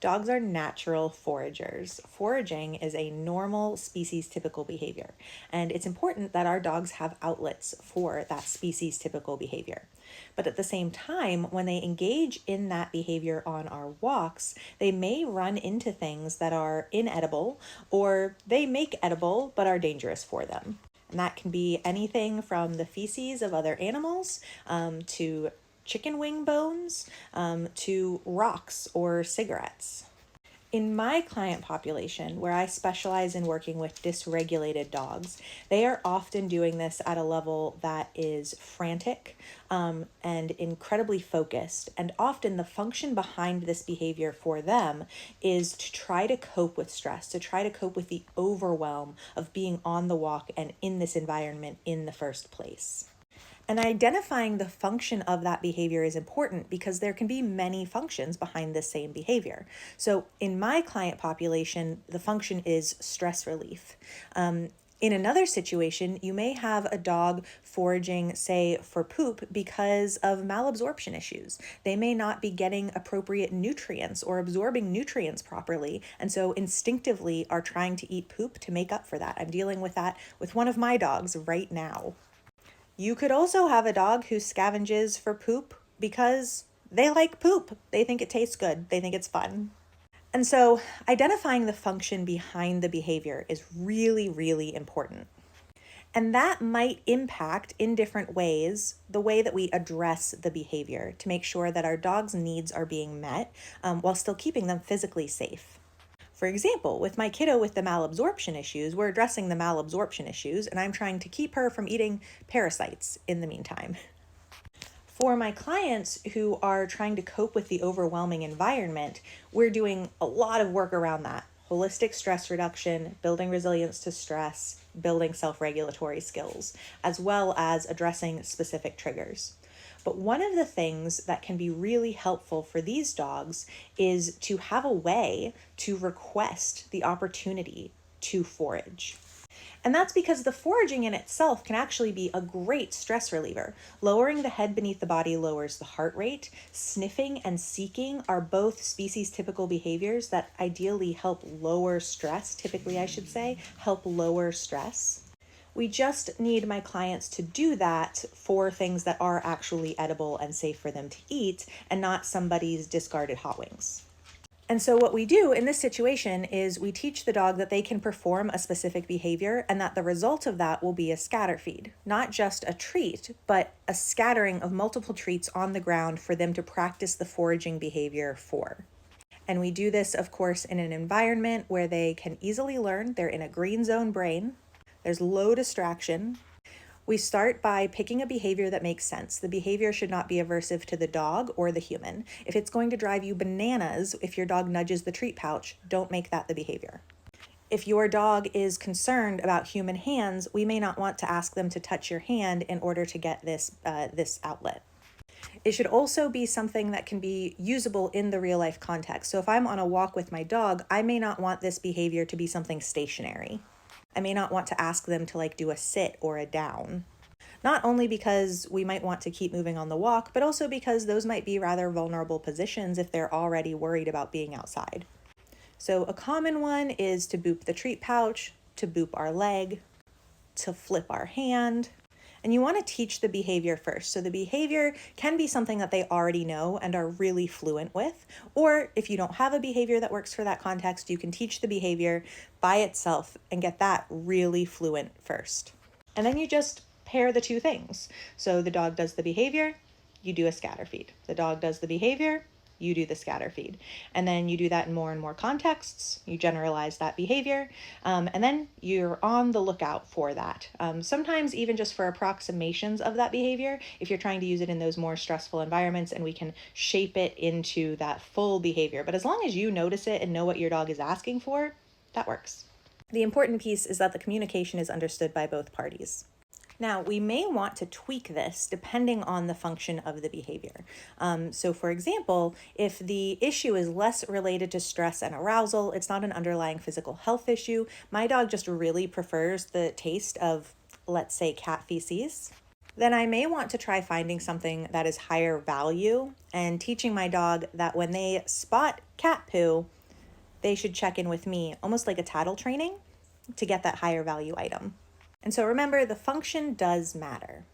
Dogs are natural foragers. Foraging is a normal species typical behavior, and it's important that our dogs have outlets for that species typical behavior. But at the same time, when they engage in that behavior on our walks, they may run into things that are inedible or they make edible but are dangerous for them. And that can be anything from the feces of other animals to chicken wing bones to rocks or cigarettes. In my client population, where I specialize in working with dysregulated dogs, they are often doing this at a level that is frantic and incredibly focused. And often the function behind this behavior for them is to try to cope with stress, to try to cope with the overwhelm of being on the walk and in this environment in the first place. And identifying the function of that behavior is important because there can be many functions behind the same behavior. So in my client population, the function is stress relief. In another situation, you may have a dog foraging, say, for poop because of malabsorption issues. They may not be getting appropriate nutrients or absorbing nutrients properly, and so instinctively are trying to eat poop to make up for that. I'm dealing with that with one of my dogs right now. You could also have a dog who scavenges for poop because they like poop. They think it tastes good. They think it's fun. And so identifying the function behind the behavior is really, really important. And that might impact in different ways the way that we address the behavior to make sure that our dog's needs are being met while still keeping them physically safe. For example, with my kiddo with the malabsorption issues, we're addressing the malabsorption issues, and I'm trying to keep her from eating parasites in the meantime. For my clients who are trying to cope with the overwhelming environment, we're doing a lot of work around that. Holistic stress reduction, building resilience to stress, building self-regulatory skills, as well as addressing specific triggers. But one of the things that can be really helpful for these dogs is to have a way to request the opportunity to forage. And that's because the foraging in itself can actually be a great stress reliever. Lowering the head beneath the body lowers the heart rate. Sniffing and seeking are both species typical behaviors that ideally help lower stress, typically I should say, help lower stress. We just need my clients to do that for things that are actually edible and safe for them to eat and not somebody's discarded hot wings. And so what we do in this situation is we teach the dog that they can perform a specific behavior and that the result of that will be a scatter feed, not just a treat, but a scattering of multiple treats on the ground for them to practice the foraging behavior for. And we do this, of course, in an environment where they can easily learn. They're in a green zone brain. There's low distraction. We start by picking a behavior that makes sense. The behavior should not be aversive to the dog or the human. If it's going to drive you bananas if your dog nudges the treat pouch, don't make that the behavior. If your dog is concerned about human hands, we may not want to ask them to touch your hand in order to get this outlet. It should also be something that can be usable in the real life context. So if I'm on a walk with my dog, I may not want this behavior to be something stationary. I may not want to ask them to do a sit or a down. Not only because we might want to keep moving on the walk, but also because those might be rather vulnerable positions if they're already worried about being outside. So a common one is to boop the treat pouch, to boop our leg, to flip our hand. And you want to teach the behavior first. So the behavior can be something that they already know and are really fluent with. Or if you don't have a behavior that works for that context, you can teach the behavior by itself and get that really fluent first. And then you just pair the two things. So the dog does the behavior, you do a scatter feed. The dog does the behavior, you do the scatter feed. And then you do that in more and more contexts. You generalize that behavior. And then you're on the lookout for that. Sometimes even just for approximations of that behavior, if you're trying to use it in those more stressful environments, and we can shape it into that full behavior. But as long as you notice it and know what your dog is asking for, that works. The important piece is that the communication is understood by both parties. Now, we may want to tweak this depending on the function of the behavior. So for example, if the issue is less related to stress and arousal, it's not an underlying physical health issue, my dog just really prefers the taste of, let's say, cat feces, then I may want to try finding something that is higher value and teaching my dog that when they spot cat poo, they should check in with me, almost like a tattle training, to get that higher value item. And so remember, the function does matter.